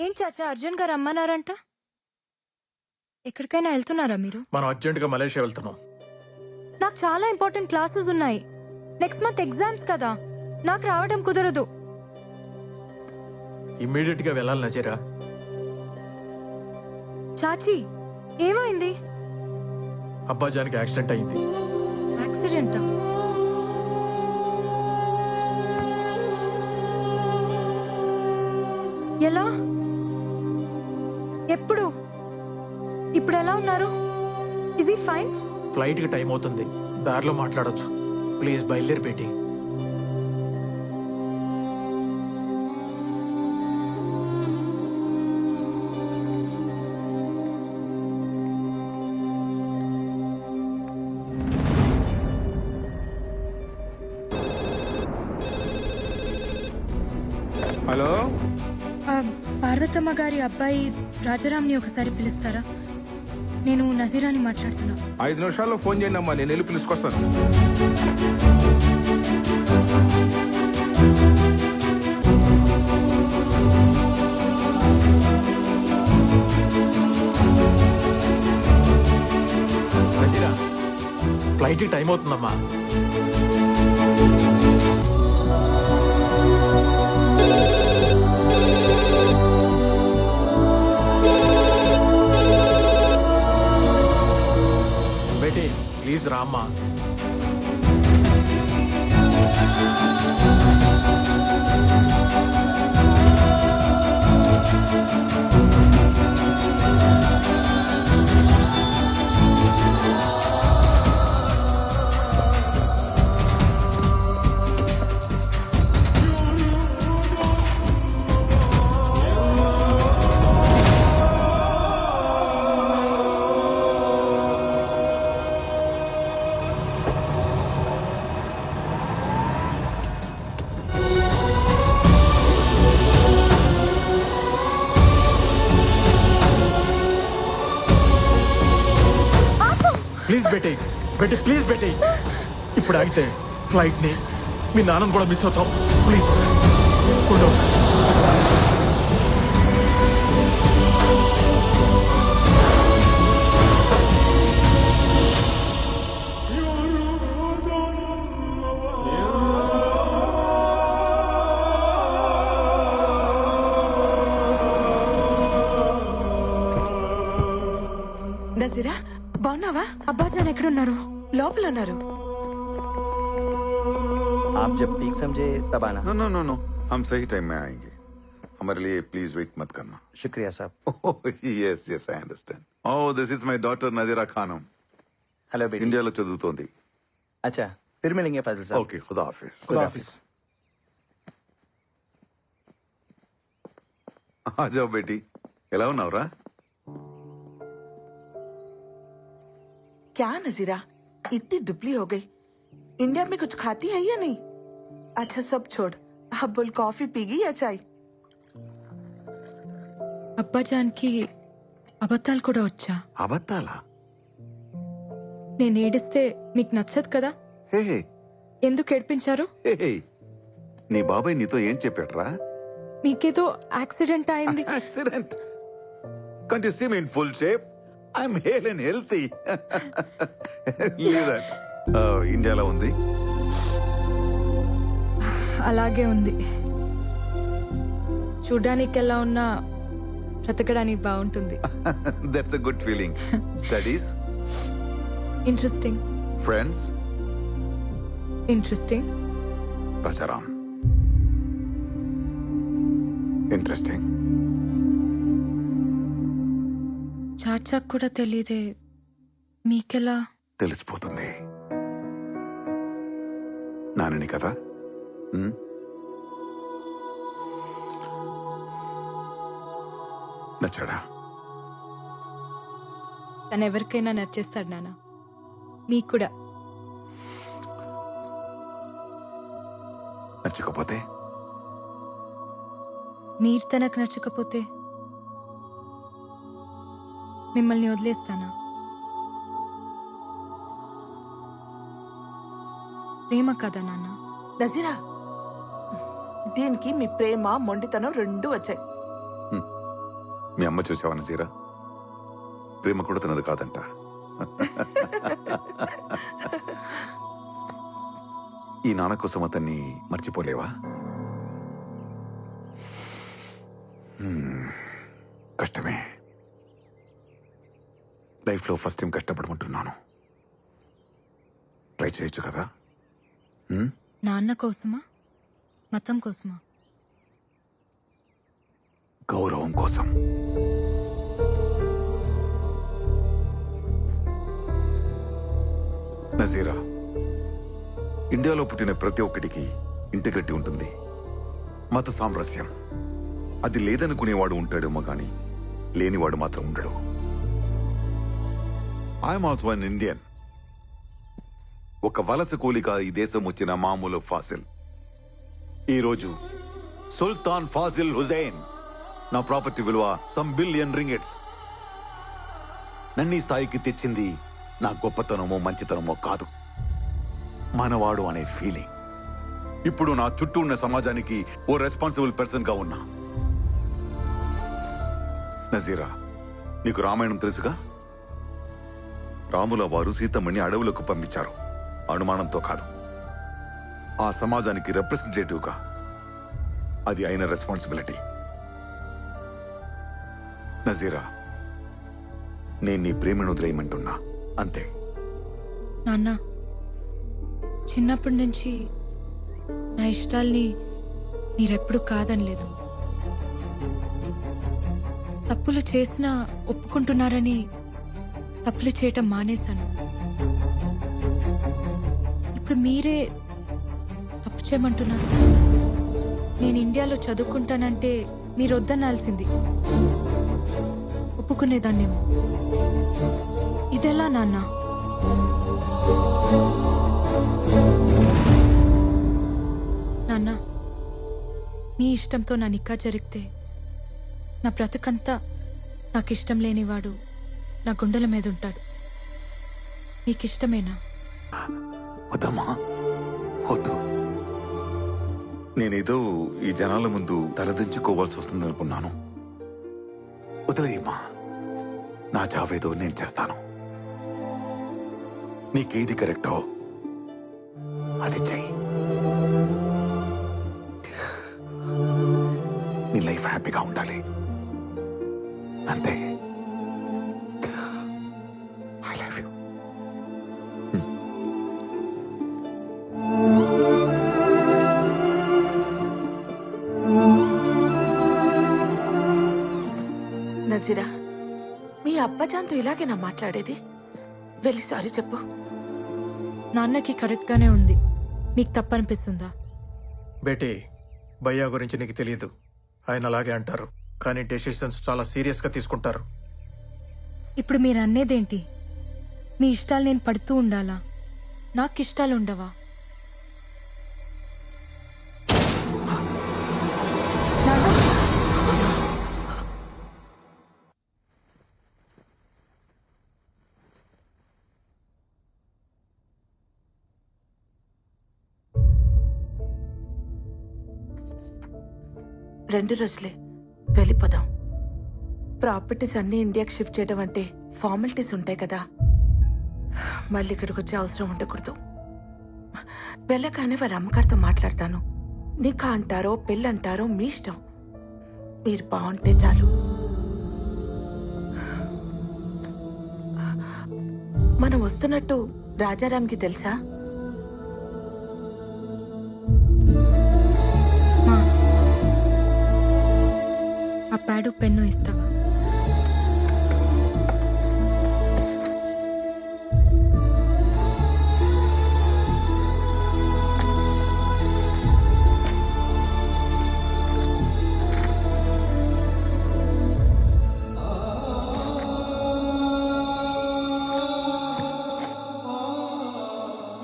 ఏం చాచా అర్జున్ గారు రమ్మన్నారంట? ఎక్కడికైనా వెళ్తున్నారా మీరు? మనం అర్జెంట్ గా మలేషియా వెళ్తున్నాం. నాకు చాలా ఇంపార్టెంట్ క్లాసెస్ ఉన్నాయి. నెక్స్ట్ మంత్ ఎగ్జామ్స్ కదా, నాకు రావడం కుదరదు. ఇమ్మీడియట్ గా వెళ్ళాలి నజీరా. చాచి ఏమైంది? అబ్బాజానికి యాక్సిడెంట్ అయింది. యాక్సిడెంటా? ఎలా? ఎప్పుడు? ఇప్పుడు ఎలా ఉన్నారు? Is he fine? ఫ్లైట్ కి టైం అవుతుంది, దారిలో మాట్లాడొచ్చు. ప్లీజ్ బయలుదేరి బేటీ. హలో, పార్వతమ్మ గారి అబ్బాయి రాజారాంని ఒకసారి పిలుస్తారా? నేను నజీరాని మాట్లాడుతున్నా. 5 నిమిషాల్లో ఫోన్ చేయండి అమ్మా, నేను వెళ్ళి పిలుచుకొస్తాను. నజీరా, ఫ్లైట్ కి టైం అవుతుందమ్మా. బేటీ ప్లీజ్ రామ్మా. Please Beti, Beti please Beti. ఇప్పుడు ఆగితే ఫ్లైట్ ని మీ నాన్నను కూడా మిస్ అవుతాం. ప్లీజ్ ఉండు. నజీరా, బాగున్నావా? అబ్బాజాన్ ఎక్కడున్నారు? లోపల ఉన్నారు. आप जब ठीक समझे तब आना। नो नो नो नो, हम सही टाइम में आएंगे. हमारे लिए प्लीज वेट मत करना. शुक्रिया साहब। yes yes I understand. Oh, this is my daughter Nazira Khanum. Hello बेटी। ఇండియాలో చదువుతోంది. अच्छा, फिर मिलेंगे फाजिल साहब। ఓకే, ఖుదా హాఫిజ్. खुदा हाफिज। आ जाओ बेटी, ఎలా ఉన్నావురా? क्या नजीरा, इतनी दुबली हो गई? इंडिया में कुछ खाती है या नहीं? अच्छा सब छोड़, अब बोल कॉफी पीगी या चाय? అబ్బాజాన్ కి అబద్ధాలు కూడా వచ్చా? అబద్ధాలా? నేను ఏడిస్తే మీకు నచ్చదు కదా, హే ఎందుకు ఏడిపించారు? హే, నీ బాబాయ్ నీతో ఏం చెప్పాడ్రా? మీకేదో యాక్సిడెంట్ అయింది. Accident? Can't you see me in full shape? I'm hale and healthy. Leave that. ఇండియాలో ఉంది. అలాగే ఉంది. చూడ్డానికి ఎలా ఉన్నా బ్రతకడానికి బాగుంటుంది. That's a good feeling. Studies? Interesting. Friends? Interesting. Rajaram? Interesting. చాచాకు కూడా తెలీదే, మీకెలా? తెలిసిపోతుంది. నానని కదా. నచ్చాడా? తను ఎవరికైనా నచ్చేస్తాడు నాన్న, మీకు కూడా. నచ్చకపోతే? మీరు తనకు నచ్చకపోతే మిమ్మల్ని వదిలేస్తానా? ప్రేమ కదా నాన్న. నజీరా, దీనికి మీ ప్రేమ మొండితనం రెండు వచ్చాయి. మీ అమ్మ చూసావా నజీరా? ప్రేమ కూడా తనది కాదంట. ఈ నాన్న కోసం అతన్ని మర్చిపోలేవా? కష్టమే. లైఫ్ లో ఫస్ట్ టైం కష్టపడమంటున్నాను. ట్రై చేయొచ్చు కదా? నాన్న కోసమా, మతం కోసమా? గౌరవం కోసం. నజీరా, ఇండియాలో పుట్టిన ప్రతి ఒక్కడికి ఇంటి గట్టి ఉంటుంది. మత సామరస్యం అది లేదనుకునేవాడు ఉంటాడేమో గాని లేనివాడు మాత్రం ఉండడు. I'm also an Indian. ఒక వలస కూలిగా ఈ దేశం వచ్చిన మామూలు ఫాసిల్. ఈరోజు సుల్తాన్ ఫాజిల్ హుజైన్. నా ప్రాపర్టీ విలువ సమ్ బిలియన్ రింగిట్స్. నన్ను ఈ స్థాయికి తెచ్చింది నా గొప్పతనమో మంచితనమో కాదు, మనవాడు అనే ఫీలింగ్. ఇప్పుడు నా చుట్టూ ఉన్న సమాజానికి ఓ రెస్పాన్సిబుల్ పర్సన్ గా ఉన్నా. నజీరా, నీకు రామాయణం తెలుసుగా? రాముల వారు సీతమ్మని అడవులకు పంపించారు, అనుమానంతో కాదు. ఆ సమాజానికి రిప్రజెంటేటివ్ గా అది అయిన రెస్పాన్సిబిలిటీ. నజీరా, నేను నీ ప్రేమను వదిలేయమంటున్నా, అంతే. నాన్న, చిన్నప్పటి నుంచి నా ఇష్టాల్ని మీరెప్పుడు కాదనలేదు. తప్పులు చేసినా ఒప్పుకుంటున్నారని తప్పులు చేయటం మానేశాను. ఇప్పుడు మీరే తప్పు చేయమంటున్నారు. నేను ఇండియాలో చదువుకుంటానంటే మీరు వద్దనాల్సింది. ఒప్పుకునేదాన్నేమో. ఇదెలా నాన్న? నాన్న, మీ ఇష్టంతో నా నిక్కా జరిగితే నా బ్రతుకంతా నాకిష్టం లేనివాడు నా గుండెల మీద ఉంటాడు. మీకిష్టమేనా? వద్దమ్మా, వద్దు. నేనేదో ఈ జనాల ముందు తలదించుకోవాల్సి వస్తుందనుకున్నాను. వదిలేయమ్మా, నా చావేదో నేను చేస్తాను. నీకేది కరెక్టో అది చెయ్యి. నీ లైఫ్ హ్యాపీగా ఉండాలి, అంతే. I love you. నజీరా, మీ అబ్బజాన్తో ఇలాగేనా మాట్లాడేది? వెళ్ళి సారీ చెప్పు. నాన్నకి కరెక్ట్ గానే ఉంది, మీకు తప్పనిపిస్తుందా? బేటీ, భయ్యా గురించి నీకు తెలియదు. ఆయన అలాగే అంటారు, కానీ డెసిషన్స్ చాలా సీరియస్ గా తీసుకుంటారు. ఇప్పుడు మీరు అనేదేంటి? మీ ఇష్టాలు నేను పడుతూ ఉండాలా? నాకు ఇష్టాలు ఉండవా? నాన్న, రెండు రోజులే, వెళ్ళిపోదాం. ప్రాపర్టీస్ అన్ని ఇండియాకి షిఫ్ట్ చేయడం అంటే ఫార్మాలిటీస్ ఉంటాయి కదా. మళ్ళీ ఇక్కడికి వచ్చే అవసరం ఉండకూడదు. వెళ్ళగానే వాళ్ళ అమ్మగారితో మాట్లాడతాను. నికా అంటారో పెళ్ళి అంటారో మీ ఇష్టం. మీరు బాగుంటే చాలు. మనం వస్తున్నట్టు రాజారాంకి తెలుసా? మా, ఆ ప్యాడు పెన్ను ఇస్తావా?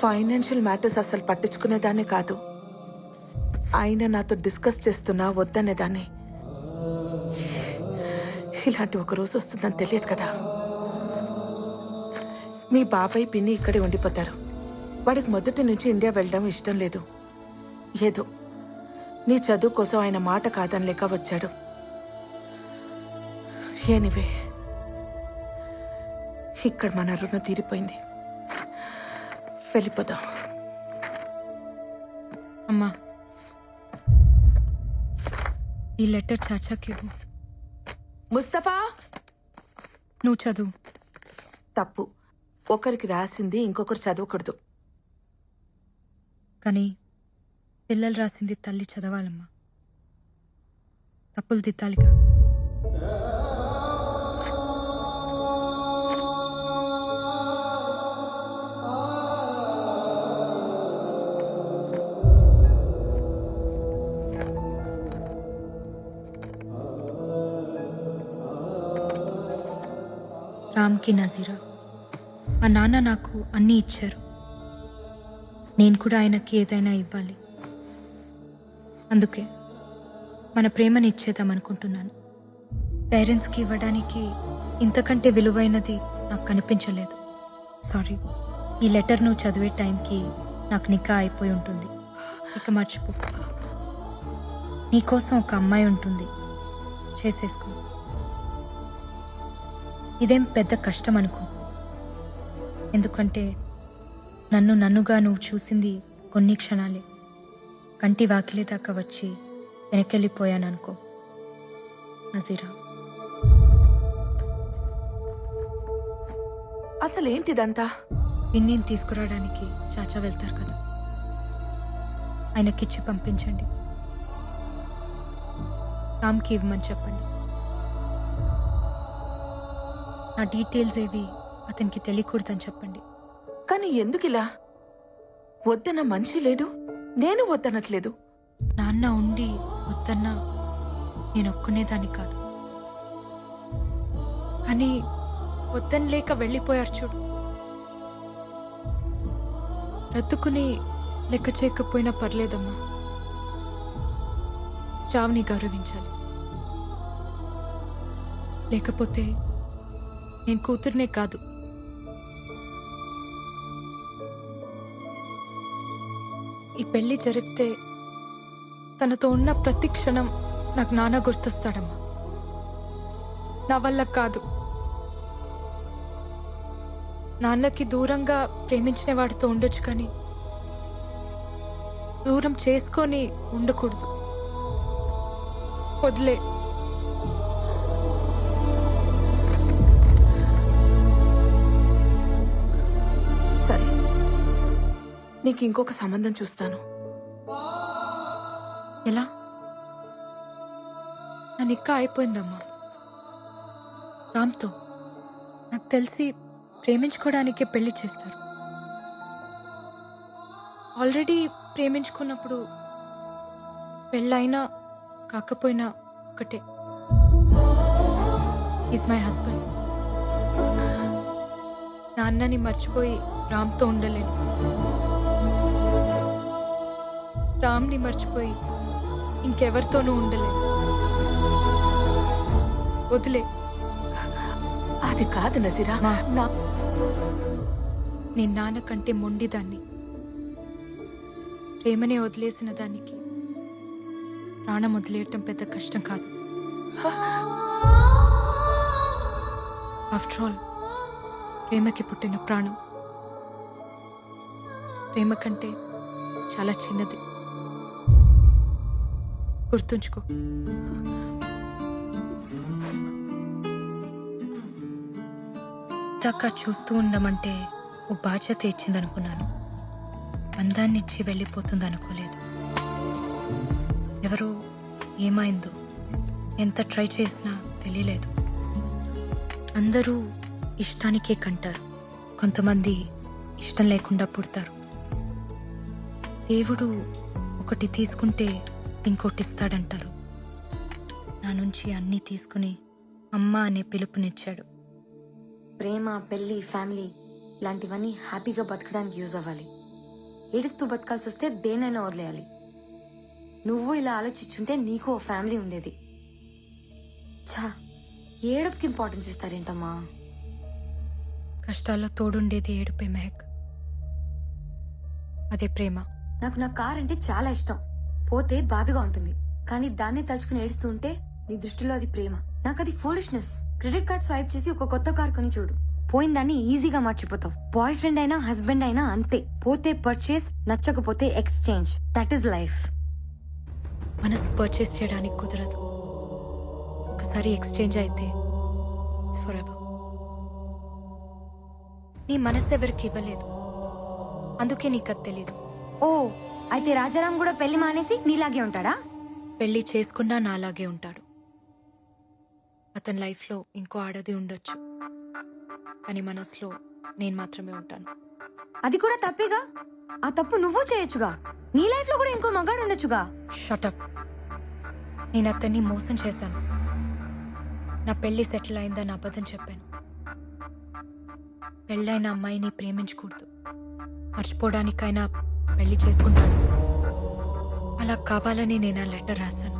ఫైనాన్షియల్ మ్యాటర్స్ అసలు పట్టించుకునేదాన్ని కాదు. ఆయన నాతో డిస్కస్ చేస్తున్నా వద్దనేదాన్ని. ఇలాంటి ఒక రోజు వస్తుందని తెలియదు కదా. మీ బాబాయ్ పిన్ని ఇక్కడే ఉండిపోతారు. వాడికి మొదటి నుంచి ఇండియా వెళ్ళడం ఇష్టం లేదు. ఏదో నీ చదువు కోసం ఆయన మాట కాదనలేక వచ్చాడు. ఎనివే ఇక్కడ మన రుణం తీరిపోయింది. వెళ్ళిపోదాం. అమ్మా, ఈ లెటర్ చాచాకి ఇవ్వు. ముస్తఫా, నువ్వు చదువు. తప్పు. ఒకరికి రాసింది ఇంకొకరు చదవకూడదు. కానీ పిల్లలు రాసింది తల్లి చదవాలమ్మా. తప్పులు దిద్దాలిగా. రామ్కి నజీరా, మా నాన్న నాకు అన్నీ ఇచ్చారు. నేను కూడా ఆయనకి ఏదైనా ఇవ్వాలి. అందుకే మన ప్రేమని ఇచ్చేద్దామనుకుంటున్నాను. పేరెంట్స్కి ఇవ్వడానికి ఇంతకంటే విలువైనది నాకు కనిపించలేదు. సారీ. ఈ లెటర్ నువ్వు చదివే టైంకి నాకు నికా అయిపోయి ఉంటుంది. ఇక మర్చిపో. నీకోసం ఒక అమ్మాయి ఉంటుంది, చేసేసుకో. ఇదేం పెద్ద కష్టం అనుకో. ఎందుకంటే నన్నుగా నువ్వు చూసింది కొన్ని క్షణాలే. కంటి వాకిలి దాకా వచ్చి వెనకెళ్ళిపోయాననుకో నజీరా. అసలేంటిదంతా? పిన్నిని తీసుకురావడానికి చాచా వెళ్తారు కదా, ఆయనకిచ్చి పంపించండి. రామ్కి ఇవ్వమని చెప్పండి. నా డీటెయిల్స్ ఏవి అతనికి తెలియకూడదని చెప్పండి. కానీ ఎందుకిలా? వద్దన్న మనిషి లేడు, నేను వద్దనట్లేదు. నాన్న ఉండి వద్దన్నా నేను ఒక్కునేదాన్ని కాదు. కానీ వద్దని లేక వెళ్ళిపోయారు చూడు. బ్రతుకుని లెక్క చేయకపోయినా పర్లేదమ్మా. చావుని గౌరవించాలి. లేకపోతే నేను కూతుర్నే కాదు, ఈ పెళ్లి జరిగితే తనతో ఉన్న ప్రతి క్షణం నాకు నాన్న గుర్తొస్తాడమ్మా. నా వల్ల కాదు. నాన్నకి దూరంగా ప్రేమించిన వాడితో ఉండొచ్చు, కానీ దూరం చేసుకొని ఉండకూడదు. వదిలే. సరే, నీకు ఇంకొక సంబంధం చూస్తాను. ఎలా? నా నిక్కా అయిపోయిందమ్మా రామ్తో. నాకు తెలిసి ప్రేమించుకోవడానికే పెళ్లి చేస్తారు. ఆల్రెడీ ప్రేమించుకున్నప్పుడు పెళ్ళైనా కాకపోయినా ఒకటే. Is my husband. నాన్నని మర్చిపోయి రామ్తో ఉండలేను. రామ్ని మర్చిపోయి ఇంకెవరితోనూ ఉండలేను. వదిలే. అది కాదు నజీరా. నేను నాన్న కంటే మొండిదాన్ని. ప్రేమనే వదిలేసిన దానికి ప్రాణం వదిలేయటం పెద్ద కష్టం కాదు. ఆఫ్టర్ ఆల్ ప్రేమకి పుట్టిన ప్రాణం ప్రేమ కంటే చాలా చిన్నది. గుర్తుంచుకో. దాకా చూస్తూ ఉండమంటే ఓ బాధ్యత ఇచ్చిందనుకున్నాను. అందాన్నిచ్చి వెళ్ళిపోతుంది అనుకోలేదు. ఎవరో ఏమైందో ఎంత ట్రై చేసినా తెలియలేదు. అందరూ ఇష్టానికే కంటారు, కొంతమంది ఇష్టం లేకుండా పుడతారు. దేవుడు ఒకటి తీసుకుంటే ఇంకోటి ఇస్తాడంటారు. నా నుంచి అన్నీ తీసుకుని అమ్మ అనే పిలుపునిచ్చాడు. ప్రేమ, పెళ్లి, ఫ్యామిలీ ఇలాంటివన్నీ హ్యాపీగా బతకడానికి యూజ్ అవ్వాలి. ఏడుస్తూ బతకాల్సి వస్తే దేనైనా వదిలేయాలి. నువ్వు ఇలా ఆలోచించుంటే నీకు ఓ ఫ్యామిలీ ఉండేది. ఛా, ఏడుపుకి ఇంపార్టెన్స్ ఇస్తారేంటమ్మా? కష్టాల్లో తోడుండేది ఏడుపే మెహక్. అదే ప్రేమ. నాకు నా కార్ అంటే చాలా ఇష్టం. పోతే బాధగా ఉంటుంది, కానీ దాన్ని తలుచుకుని ఏడుస్తూ ఉంటే నీ దృష్టిలో అది ప్రేమ. నాకు అది ఫూలిష్నెస్. క్రెడిట్ కార్డ్ స్వైప్ చేసి ఒక కొత్త కార్ కొని చూడు. పోయిందాన్ని ఈజీగా మర్చిపోతావు. బాయ్ ఫ్రెండ్ అయినా హస్బెండ్ అయినా అంతే. పోతే పర్చేస్, నచ్చకపోతే ఎక్స్చేంజ్. That is life. మనసు పర్చేస్ చేయడానికి కుదరదు. ఒకసారి ఎక్స్చేంజ్ అయితే ఫరెవర్. నీ మనసు ఎవరికి ఇవ్వలేదు, అందుకే నీకు అది తెలీదు. ఓ, అయితే రాజారాం కూడా పెళ్లి మానేసి నీలాగే ఉంటాడా? పెళ్లి చేసుకున్నా నాలాగే ఉంటాడు. అతని లైఫ్లో ఇంకో ఆడది ఉండొచ్చు, కానీ మనసులో నేను మాత్రమే ఉంటాను. అది కూడా తప్పేగా. ఆ తప్పు నువ్వు చేయొచ్చుగా. నీ లైఫ్ లో కూడా ఇంకో మగాడు ఉండొచ్చుగా. షటప్. నేను అతన్ని మోసం చేశాను. నా పెళ్లి సెటిల్ అయిందని అబద్ధం చెప్పాను. పెళ్ళైన అమ్మాయిని ప్రేమించకూడదు, మర్చిపోవడానికైనా పెళ్లి చేసుకుంటాను. అలా కావాలని నేను ఆ లెటర్ రాశాను.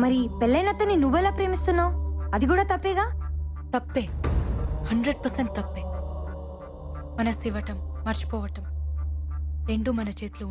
మరి పెళ్ళైన అతన్ని నువ్వెలా ప్రేమిస్తున్నావు? అది కూడా తప్పేగా. తప్పే, 100% తప్పే. మనసు ఇవ్వటం, మర్చిపోవటం రెండూ మన చేతిలో